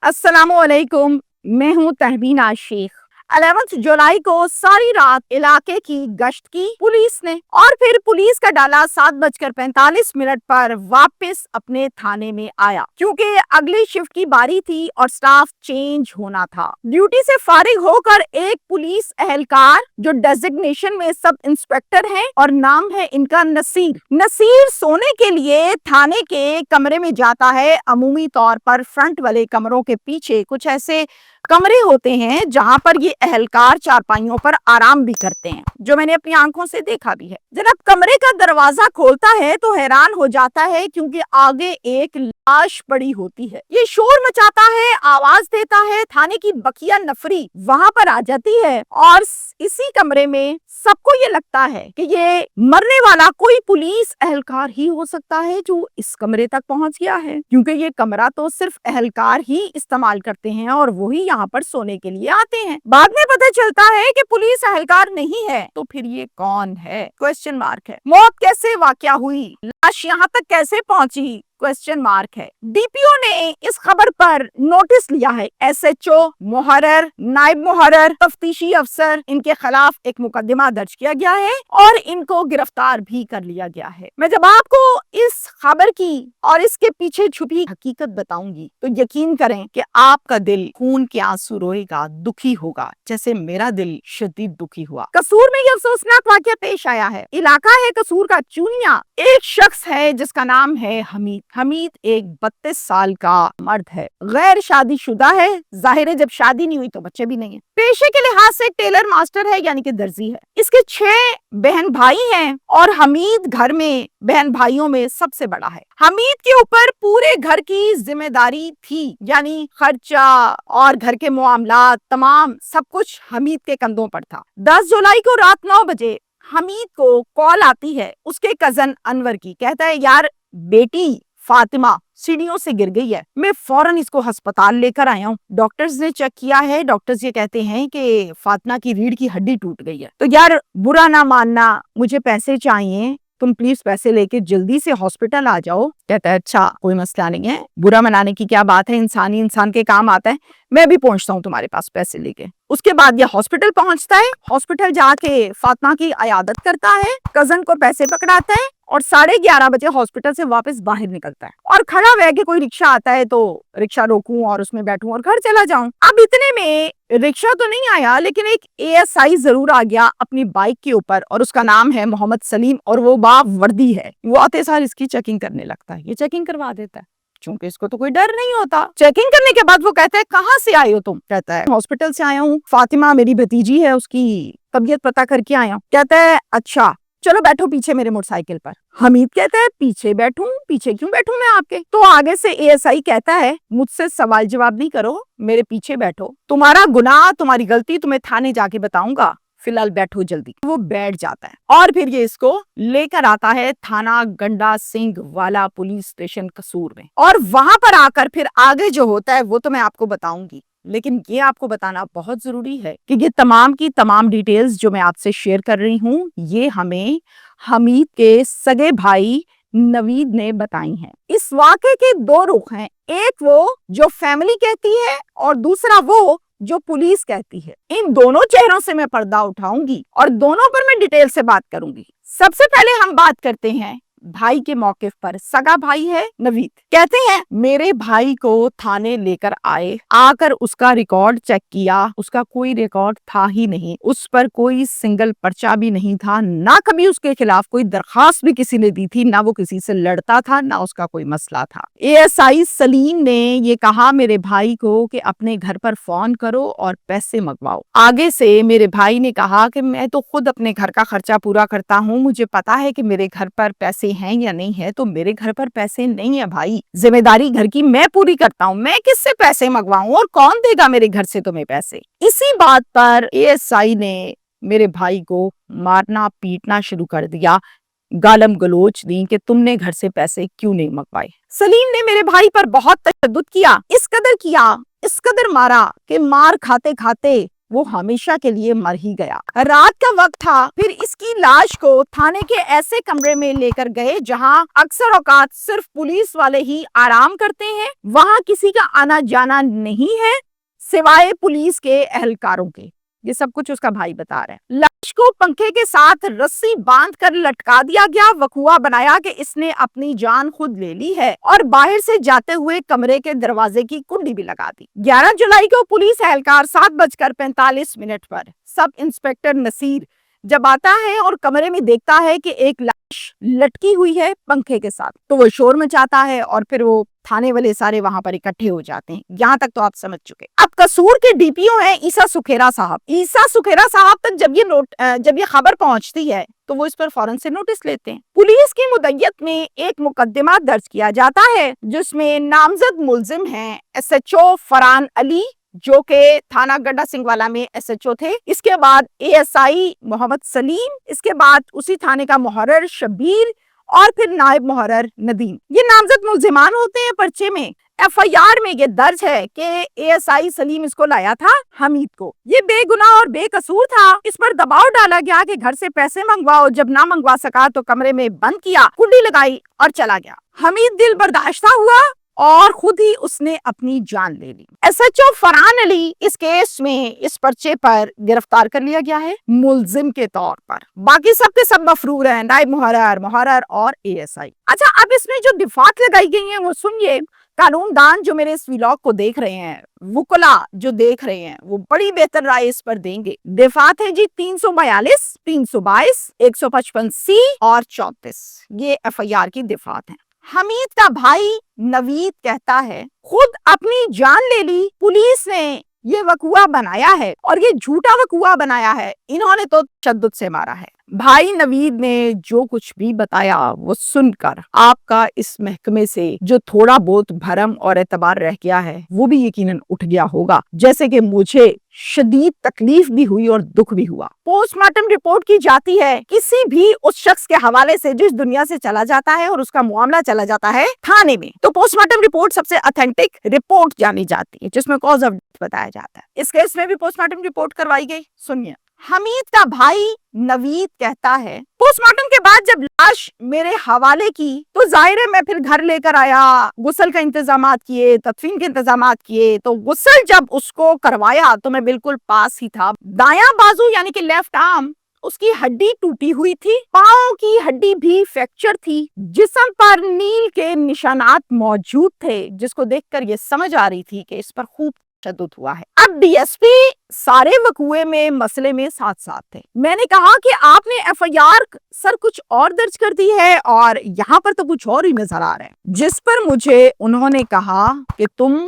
अस्सलाम वालेकुम। मैं हूँ तहबीना शेख। 11 जुलाई को सारी रात इलाके की गश्त की पुलिस ने और फिर पुलिस का डाला 7:45 पर वापस अपने थाने में आया, क्योंकि अगली शिफ्ट की बारी थी और स्टाफ चेंज होना था। ड्यूटी से फारिग होकर एक पुलिस एहलकार जो डेजिग्नेशन में सब इंस्पेक्टर हैं और नाम है इनका नसीर, सोने के लिए थाने के कमरे में जाता है। अमूमी तौर पर फ्रंट वाले कमरों के पीछे कुछ ऐसे कमरे होते हैं जहां पर ये एहलकार चारपाइयों पर आराम भी करते हैं, जो मैंने अपनी आंखों से देखा भी है। जब कमरे का दरवाजा खोलता है तो हैरान हो जाता है, क्योंकि आगे एक लाश पड़ी होती है। ये शोर मचाता है, आवाज देता है, थाने की बकिया नफरी वहां पर आ जाती है और इसी कमरे में सबको ये लगता है कि ये मरने वाला कोई पुलिस एहलकार ही हो सकता है जो इस कमरे तक पहुंच गया है, क्योंकि ये कमरा तो सिर्फ एहलकार ही इस्तेमाल करते हैं और वही यहाँ पर सोने के लिए आते हैं। बाद में पता चलता है कि पुलिस एहलकार नहीं है, तो फिर ये कौन है? क्वेश्चन मार्क है। मौत कैसे वाकया हुई, लाश यहाँ तक कैसे पहुंची? क्वेश्चन मार्क है। डीपीओ ने इस खबर पर नोटिस लिया है। एसएचओ, मुहर्रर, नायब मुहर्रर, तफ्तीशी अफसर, इनके खिलाफ एक मुकदमा दर्ज किया गया है और इनको गिरफ्तार भी कर लिया गया है। मैं जब आपको इस खबर की और इसके पीछे छुपी हकीकत बताऊंगी तो यकीन करें कि आपका दिल खून के आंसू रोएगा, दुखी होगा, जैसे मेरा दिल शदीद दुखी हुआ। कसूर में यह अफसोसनाक वाकया पेश आया है। इलाका है कसूर का चूनिया। एक शख्स है जिसका नाम है हमीद एक 32 साल का मर्द है, गैर शादीशुदा है। जाहिर है जब शादी नहीं हुई तो बच्चे भी नहीं है। पेशे के लिहाज से टेलर मास्टर है, यानी कि दर्जी है। इसके 6 बहन भाई हैं और हमीद घर में बहन भाइयों में सबसे बड़ा है। हमीद के ऊपर पूरे घर की जिम्मेदारी थी, यानी खर्चा और घर के मामलात तमाम सब कुछ हमीद के कंधों पर था। 10 जुलाई को रात 9 बजे हमीद को कॉल आती है उसके कजन अनवर की। कहता है यार बेटी फातिमा सीढ़ियों से गिर गई है, मैं फौरन इसको अस्पताल लेकर आया हूँ। डॉक्टर्स ने चेक किया है, डॉक्टर्स ये कहते हैं कि फातिमा की रीढ़ की हड्डी टूट गई है। तो यार बुरा ना मानना, मुझे पैसे चाहिए, तुम प्लीज पैसे लेके जल्दी से हॉस्पिटल आ जाओ। कहता है अच्छा कोई मसला नहीं है, बुरा मनाने की क्या बात है, इंसानी इंसान के काम आता है, मैं भी पहुंचता हूँ तुम्हारे पास पैसे लेके। उसके बाद ये हॉस्पिटल पहुंचता है। हॉस्पिटल जाके फातिमा की इयादत करता है, कजन को पैसे पकड़ाता है और 11:30 बजे हॉस्पिटल से वापस बाहर निकलता है और खड़ा रह के कोई रिक्शा आता है तो रिक्शा रोकूं और उसमें बैठूं और घर चला जाऊं। अब इतने में रिक्शा तो नहीं आया, लेकिन एक एएसआई जरूर आ गया अपनी बाइक के ऊपर और उसका नाम है मोहम्मद सलीम और वो वर्दी है। वो आते सार इसकी चेकिंग करने लगता है, ये चेकिंग करवा देता है, क्योंकि इसको तो कोई डर नहीं होता। चेकिंग करने के बाद वो कहता है कहाँ से आए हो तुम? कहता है हॉस्पिटल से आया हूँ, फातिमा मेरी भतीजी है, उसकी तबीयत पता करके आया हूँ। कहता है अच्छा चलो बैठो पीछे मेरे मोटरसाइकिल पर। हमीद कहता है पीछे बैठूं? पीछे क्यों बैठूं मैं आपके? तो आगे से एएसआई कहता है मुझसे सवाल जवाब नहीं करो, मेरे पीछे बैठो, तुम्हारा गुनाह तुम्हारी गलती तुम्हें थाने जाके बताऊंगा, फिलहाल बैठो जल्दी। वो बैठ जाता है और फिर ये इसको लेकर आता है थाना गंडा सिंह वाला पुलिस स्टेशन कसूर में। और वहां पर आकर फिर आगे जो होता है वो तो मैं आपको बताऊंगी, लेकिन ये आपको बताना बहुत जरूरी है कि ये तमाम की तमाम डिटेल्स जो मैं आपसे शेयर कर रही हूँ ये हमें हमीद के सगे भाई नवीद ने बताई हैं। इस वाक़े के 2 रुख हैं, एक वो जो फैमिली कहती है और दूसरा वो जो पुलिस कहती है। इन दोनों चेहरों से मैं पर्दा उठाऊंगी और दोनों पर मैं डिटेल से बात करूंगी। सबसे पहले हम बात करते हैं भाई के मौके पर। सगा भाई है नवीद, कहते हैं मेरे भाई को थाने लेकर आए, आकर उसका रिकॉर्ड चेक किया, उसका कोई रिकॉर्ड था ही नहीं, उस पर कोई सिंगल पर्चा भी नहीं था, ना कभी उसके खिलाफ कोई दरखास्त भी किसी ने दी थी, ना वो किसी से लड़ता था, ना उसका कोई मसला था। एएसआई सलीम ने ये कहा मेरे भाई को कि अपने घर पर फोन करो और पैसे मंगवाओ। आगे से मेरे भाई ने कहा कि मैं तो खुद अपने घर का खर्चा पूरा करता हूँ, मुझे पता है कि मेरे घर पर पैसे हैं या नहीं है, तो मेरे घर पर पैसे नहीं है भाई, जिम्मेदारी घर की मैं पूरी करता हूँ, मैं किससे पैसे मंगवाऊं और कौन देगा मेरे घर से तुम्हें पैसे? इसी बात पर एएसआई ने मेरे भाई को मारना पीटना शुरू कर दिया, गालम गलोच दी कि तुमने घर से पैसे क्यों नहीं मंगवाए। सलीम ने मेरे भाई पर बहुत तशद्दुद किया, इस कदर किया, इस कदर मारा कि मार खाते खाते وہ ہمیشہ کے لیے مر ہی گیا۔ رات کا وقت تھا، پھر اس کی لاش کو تھانے کے ایسے کمرے میں لے کر گئے جہاں اکثر اوقات صرف پولیس والے ہی آرام کرتے ہیں، وہاں کسی کا آنا جانا نہیں ہے سوائے پولیس کے اہلکاروں کے۔ یہ سب کچھ اس کا بھائی بتا رہا ہے۔ لاش کو پنکھے کے ساتھ رسی باندھ کر لٹکا دیا گیا، وقوع بنایا کہ اس نے اپنی جان خود لے لی ہے اور باہر سے جاتے ہوئے کمرے کے دروازے کی کنڈی بھی لگا دی۔ 11 جولائی کو پولیس اہلکار 7:45 پر سب انسپکٹر نصیر جب آتا ہے اور کمرے میں دیکھتا ہے کہ ایک لاش لٹکی ہوئی ہے پنکھے کے ساتھ، تو وہ شور مچاتا ہے اور پھر وہ تھانے والے سارے وہاں پر اکٹھے ہو جاتے ہیں۔ یہاں تک تو آپ سمجھ چکے۔ اب قصور کے ڈی پی او ہیں عیسیٰ سکھیرا صاحب۔ عیسیٰ سکھیرا صاحب تک جب یہ خبر پہنچتی ہے تو وہ اس پر فوراً سے نوٹس لیتے ہیں۔ پولیس کی مدعیت میں ایک مقدمہ درج کیا جاتا ہے جس میں نامزد ملزم ہیں ایس ایچ او فرحان علی جو کہ تھانہ گڈھا سنگھ والا میں ایس ایچ او تھے، اس کے بعد اے ایس آئی محمد سلیم، اس کے بعد اسی تھانے کا محرر شبیر اور پھر نائب محرر ندیم۔ یہ نامزد ملزمان ہوتے ہیں۔ پرچے میں ایف آئی آر میں یہ درج ہے کہ اے ایس آئی سلیم اس کو لایا تھا حمید کو، یہ بے گناہ اور بے قصور تھا، اس پر دباؤ ڈالا گیا کہ گھر سے پیسے منگواؤ، جب نہ منگوا سکا تو کمرے میں بند کیا، کنڈی لگائی اور چلا گیا۔ حمید دل برداشتہ ہوا اور خود ہی اس نے اپنی جان لے لی۔ ایس ایچ او فرحان علی اس کیس میں اس پرچے پر گرفتار کر لیا گیا ہے ملزم کے طور پر۔ باقی سب کے سب مفرور ہیں، نائب محرر اور اے ایس آئی۔ اچھا، اب اس میں جو دفعات لگائی گئی ہیں وہ سنیے۔ قانون دان جو میرے اس ویلاگ کو دیکھ رہے ہیں، وکلا جو دیکھ رہے ہیں، وہ بڑی بہتر رائے اس پر دیں گے۔ دفعات ہے جی 342، 322، 155 سی اور 34، یہ ایف آئی آر کی دفعات ہیں۔ حمید کا بھائی نوید کہتا ہے خود اپنی جان لے لی، پولیس نے یہ وقوع بنایا ہے اور یہ جھوٹا وقوع بنایا ہے، انہوں نے تو تشدد سے مارا ہے۔ بھائی نوید نے جو کچھ بھی بتایا وہ سن کر آپ کا اس محکمے سے جو تھوڑا بہت بھرم اور اعتبار رہ گیا ہے وہ بھی یقیناً اٹھ گیا ہوگا، جیسے کہ مجھے شدید تکلیف بھی ہوئی اور دکھ بھی ہوا۔ پوسٹ مارٹم رپورٹ کی جاتی ہے کسی بھی اس شخص کے حوالے سے جس دنیا سے چلا جاتا ہے اور اس کا معاملہ چلا جاتا ہے تھانے میں، تو پوسٹ مارٹم رپورٹ سب سے اتھینٹک رپورٹ جانی جاتی ہے جس میں کاز آف ڈیتھ بتایا جاتا ہے۔ اس کیس میں بھی پوسٹ مارٹم رپورٹ کروائی گئی، سنیے۔ حمید کا بھائی نوید کہتا ہے پوسٹ مارٹم کے بعد جب لاش میرے حوالے کی تو ظاہر ہے میں پھر گھر لے کر آیا، غسل کا انتظامات کیے، تدفین کے انتظامات کیے، تو غسل جب اس کو کروایا تو میں بالکل پاس ہی تھا۔ دایاں بازو یعنی کہ لیفٹ آرم اس کی ہڈی ٹوٹی ہوئی تھی، پاؤں کی ہڈی بھی فریکچر تھی، جسم پر نیل کے نشانات موجود تھے جس کو دیکھ کر یہ سمجھ آ رہی تھی کہ اس پر خوب تشدد ہوا ہے۔ اب ڈی ایس پی سارے وقوعے میں مسئلے میں ساتھ تھے۔ میں نے کہا کہ آپ نے ایف آئی آر سر کچھ اور درج کر دی ہے اور یہاں پر تو کچھ اور ہی نظر آ رہا ہے، جس پر مجھے انہوں نے کہا کہ تم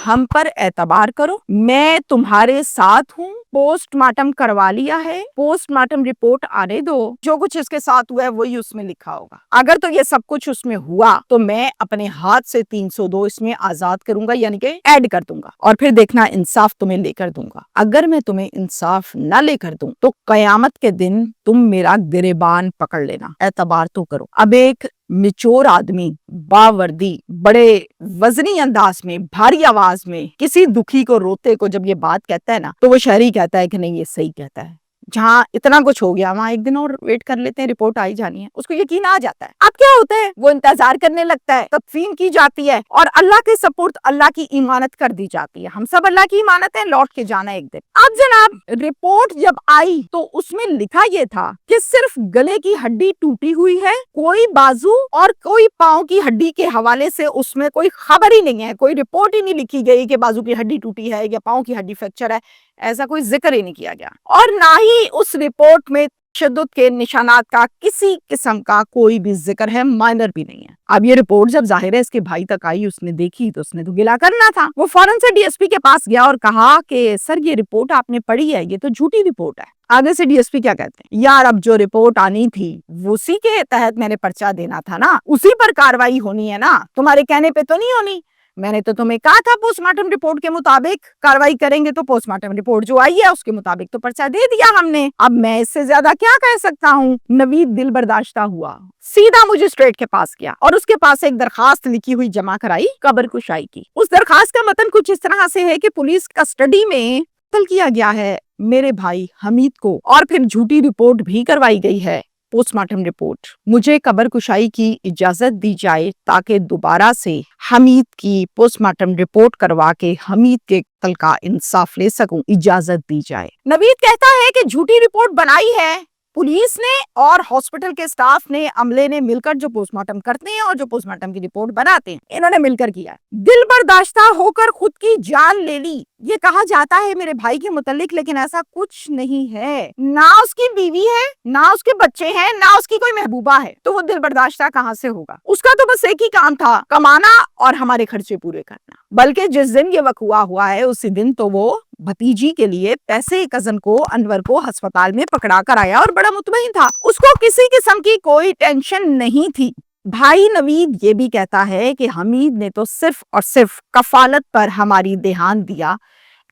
ہم پر اعتبار کرو، میں تمہارے ساتھ ہوں، پوسٹ مارٹم کروا لیا ہے، پوسٹ مارٹم رپورٹ آنے دو، جو کچھ اس کے ساتھ ہوا ہے وہی اس میں لکھا ہوگا۔ اگر تو یہ سب کچھ اس میں ہوا تو میں اپنے ہاتھ سے 302 اس میں آزاد کروں گا، یعنی کہ ایڈ کر دوں گا، اور پھر دیکھنا انصاف تمہیں لے کر دوں گا۔ اگر میں تمہیں انصاف نہ لے کر دوں تو قیامت کے دن تم میرا گریبان پکڑ لینا، اعتبار تو کرو۔ اب ایک میچور آدمی باوردی بڑے وزنی انداز میں بھاری آواز میں کسی دکھی کو روتے کو جب یہ بات کہتا ہے نا تو وہ شہری کہتا ہے کہ نہیں یہ صحیح کہتا ہے۔ جہاں اتنا کچھ ہو گیا وہاں ایک دن اور ویٹ کر لیتے ہیں، رپورٹ آئی جانی ہے، اس کو یقین آ جاتا ہے۔ اب کیا ہوتا ہے، وہ انتظار کرنے لگتا ہے، تدفین کی جاتی ہے اور اللہ کے سپرد اللہ کی امانت کر دی جاتی ہے۔ ہم سب اللہ کی امانت ہیں، لوٹ کے جانا ایک دن۔ اب جناب رپورٹ جب آئی تو اس میں لکھا یہ تھا کہ صرف گلے کی ہڈی ٹوٹی ہوئی ہے، کوئی بازو اور کوئی پاؤں کی ہڈی کے حوالے سے اس میں کوئی خبر ہی نہیں ہے، کوئی رپورٹ ہی نہیں لکھی گئی کہ بازو کی ہڈی ٹوٹی ہے یا پاؤں کی ہڈی فریکچر ہے، ایسا کوئی ذکر ہی نہیں کیا گیا، اور نہ ہی اس رپورٹ میں تشدد کے نشانات کا کسی قسم کا کوئی بھی ذکر ہے، مائنر بھی نہیں ہے۔ اب یہ رپورٹ جب ظاہر ہے اس کے بھائی تک آئی، اس نے دیکھی تو اس نے تو گلا کرنا تھا، وہ فوراً سے ڈی ایس پی کے پاس گیا اور کہا کہ سر یہ رپورٹ آپ نے پڑھی ہے، یہ تو جھوٹی رپورٹ ہے۔ آگے سے ڈی ایس پی کیا کہتے ہیں، یار اب جو رپورٹ آنی تھی اسی کے تحت میں نے پرچہ دینا تھا نا، اسی پر کاروائی ہونی ہے نا، تمہارے کہنے پہ تو نہیں ہونی۔ میں نے تو تمہیں کہا تھا پوسٹ مارٹم رپورٹ کے مطابق کاروائی کریں گے، تو پوسٹ مارٹم رپورٹ جو آئی ہے اس کے مطابق تو پرچہ دے دیا ہم نے، اب میں اس سے زیادہ کیا کہہ سکتا ہوں۔ نوید دل برداشتہ ہوا، سیدھا مجسٹریٹ کے پاس گیا اور اس کے پاس ایک درخواست لکھی ہوئی جمع کرائی قبر کشائی کی۔ اس درخواست کا متن کچھ اس طرح سے ہے کہ پولیس کسٹڈی میں قتل کیا گیا ہے मेरे भाई हमीद को। और फिर झूठी रिपोर्ट भी करवाई गई है, पोस्टमार्टम रिपोर्ट। मुझे कब्र कुशाई की इजाजत दी जाए ताकि दोबारा से हमीद की पोस्टमार्टम रिपोर्ट करवा के हमीद के कत्ल का इंसाफ ले सकूं, इजाजत दी जाए। नवीद कहता है कि झूठी रिपोर्ट बनाई है पुलिस ने और हॉस्पिटल के स्टाफ ने, अमले ने मिलकर, जो पोस्टमार्टम करते हैं और जो पोस्टमार्टम की रिपोर्ट बनाते हैं, इन्होंने मिलकर किया। दिल बर्दाश्ता होकर खुद की जान ले ली, ये कहा जाता है मेरे भाई के मुतालिक, लेकिन ऐसा कुछ नहीं है। ना उसकी बीवी है, ना उसके बच्चे हैं, ना उसकी कोई महबूबा है, तो वो दिल बर्दाश्ता कहाँ से होगा? उसका तो बस एक ही काम था, कमाना और हमारे खर्चे पूरे करना। बल्कि जिस दिन ये वकूआ हुआ है उसी दिन तो वो भतीजी के लिए पैसे कजन को, अनवर को, अस्पताल में पकड़ा कर आया और बड़ा मुतमईन था। उसको किसी किस्म की कोई टेंशन नहीं थी। भाई नवीद ये भी कहता है कि हमीद ने तो सिर्फ और सिर्फ कफालत पर हमारी देहांत दिया,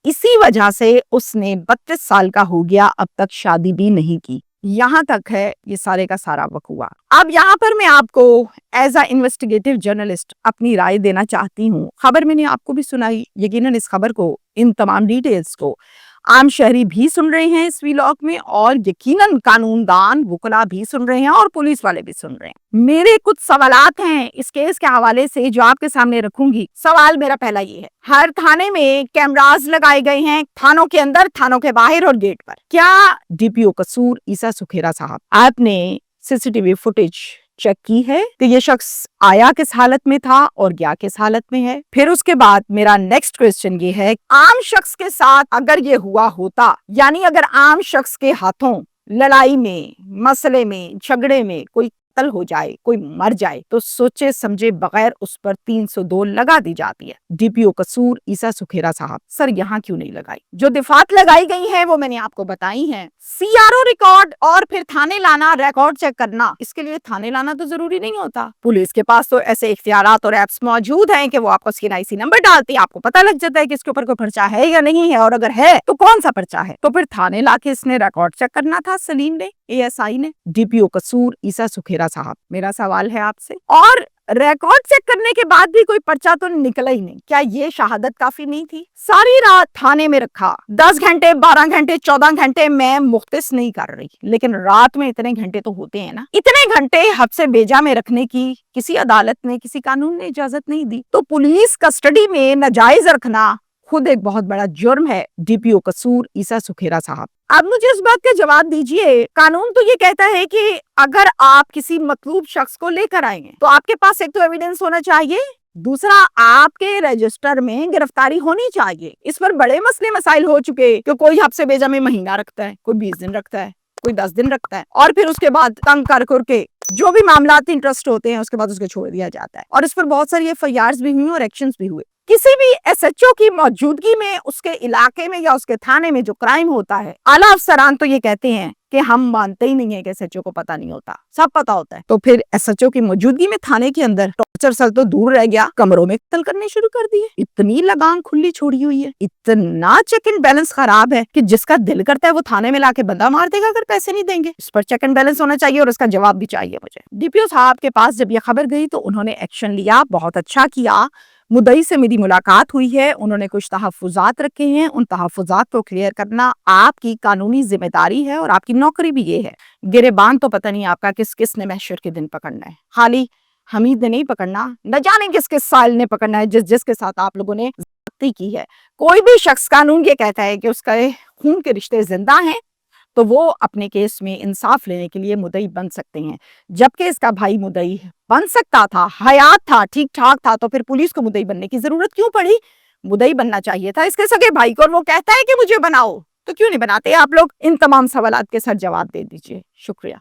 इसी वजह से उसने 32 साल का हो गया, अब तक शादी भी नहीं की। यहाँ तक है ये सारे का सारा वकूआ। अब यहाँ पर मैं आपको एज अ इन्वेस्टिगेटिव जर्नलिस्ट अपनी राय देना चाहती हूँ। खबर मैंने आपको भी सुनाई, यकीनन इस खबर को, इन तमाम डिटेल्स को आम शहरी भी सुन रहे हैं इस व्लॉग में, और यकीनन कानूनदान, वकला भी सुन रहे हैं और पुलिस वाले भी सुन रहे हैं। मेरे कुछ सवालात हैं इस केस के हवाले से जो आपके सामने रखूंगी। सवाल मेरा पहला ये है, हर थाने में कैमरास लगाए गए हैं, थानों के अंदर, थानों के बाहर और गेट पर। क्या डीपीओ कसूर ईसा सुखेरा साहब, आपने सीसीटीवी फुटेज चेक की है कि ये शख्स आया किस हालत में था और गया किस हालत में है? फिर उसके बाद मेरा नेक्स्ट क्वेश्चन ये है, आम शख्स के साथ अगर ये हुआ होता, यानी अगर आम शख्स के हाथों लड़ाई में, मसले में, झगड़े में कोई कत्ल हो जाए, कोई मर जाए, तो सोचे समझे बगैर उस पर 302 लगा दी जाती है। डीपीओ कसूर ईसा सुखेरा साहब, सर यहाँ क्यों नहीं लगाई? जो दिफात लगाई गई है वो मैंने आपको बताई है। सीआरओ रिकॉर्ड और फिर थाने लाना, रिकॉर्ड चेक करना, इसके लिए थाने लाना तो जरूरी नहीं होता। पुलिस के पास तो ऐसे इख्तियारात और एप्स मौजूद हैं कि वो आपको CNIC नंबर डालती है, आपको पता लग जाता है कि इसके ऊपर कोई पर्चा है या नहीं है, और अगर है तो कौन सा पर्चा है। तो फिर थाने लाके इसने रिकॉर्ड चेक करना था, सलीम ने, ASI ने। डीपीओ कसूर ईसा सुखेरा साहब, मेरा सवाल है आपसे, और रिकॉर्ड चेक करने के बाद भी कोई पर्चा तो निकला ही नहीं, क्या ये शहादत काफी नहीं थी? सारी रात थाने में रखा, 10 घंटे, 12 घंटे, 14 घंटे, मैं मुख्तिस नहीं कर रही, लेकिन रात में इतने घंटे तो होते हैं ना। इतने घंटे हब्से बेजा में रखने की किसी अदालत ने, किसी कानून ने इजाजत नहीं दी, तो पुलिस कस्टडी में नाजायज रखना खुद एक बहुत बड़ा जुर्म है। डीपीओ कसूर ईसा सुखेरा साहब, अब मुझे इस बात का जवाब दीजिए, कानून तो ये कहता है कि अगर आप किसी मतलूब शख्स को लेकर आएंगे तो आपके पास एक तो एविडेंस होना चाहिए, दूसरा आपके रजिस्टर में गिरफ्तारी होनी चाहिए। इस पर बड़े मसले मसाइल हो चुके कि कोई हब्से बेजा में महीना रखता है, कोई 20 दिन रखता है, कोई 10 दिन रखता है, और फिर उसके बाद तंग कर के जो भी मामलाती इंटरेस्ट होते हैं उसके बाद उसको छोड़ दिया जाता है। और इस पर बहुत सारी FIRs भी हुई और एक्शंस भी हुए। किसी भी SHO की मौजूदगी में उसके इलाके में या उसके थाने में जो क्राइम होता है, आला अफसरान तो ये कहते हैं कि हम मानते ही नहीं है कि SHO को पता नहीं होता, सब पता होता है। तो फिर SHO की मौजूदगी में थाने के अंदर टॉर्चर सेल तो दूर रह गया, कमरों में कत्ल करने शुरू कर दिए। इतनी लगाम खुली छोड़ी हुई है, इतना चेक एंड बैलेंस खराब है कि जिसका दिल करता है वो थाने में लाके बंदा मार देगा अगर पैसे नहीं देंगे। इस पर चेक एंड बैलेंस होना चाहिए और इसका जवाब भी चाहिए मुझे। डीपीओ साहब के पास जब ये खबर गई तो उन्होंने एक्शन लिया, बहुत अच्छा किया। मुद्दई से मेरी मुलाकात हुई है, उन्होंने कुछ तहफ़्फ़ुज़ात रखे हैं, उन तहफ़्फ़ुज़ात को क्लियर करना आपकी कानूनी जिम्मेदारी है और आपकी नौकरी भी ये है। गिरेबान तो पता नहीं आपका किस किस ने महशर के दिन पकड़ना है, खाली हमीद ने नहीं पकड़ना, न जाने किस किस साल ने पकड़ना है जिस जिसके साथ आप लोगों ने ज़्यादती की है। कोई भी शख्स, कानून ये कहता है कि उसका खून के रिश्ते जिंदा हैं तो वो अपने केस में इंसाफ लेने के लिए मुद्दई बन सकते हैं। जबकि इसका भाई मुद्दई बन सकता था, हयात था, ठीक ठाक था, तो फिर पुलिस को मुद्दई बनने की जरूरत क्यों पड़ी? मुद्दई बनना चाहिए था इसके सगे भाई को, और वो कहता है कि मुझे बनाओ, तो क्यों नहीं बनाते आप लोग? इन तमाम सवालात के साथ जवाब दे दीजिए। शुक्रिया।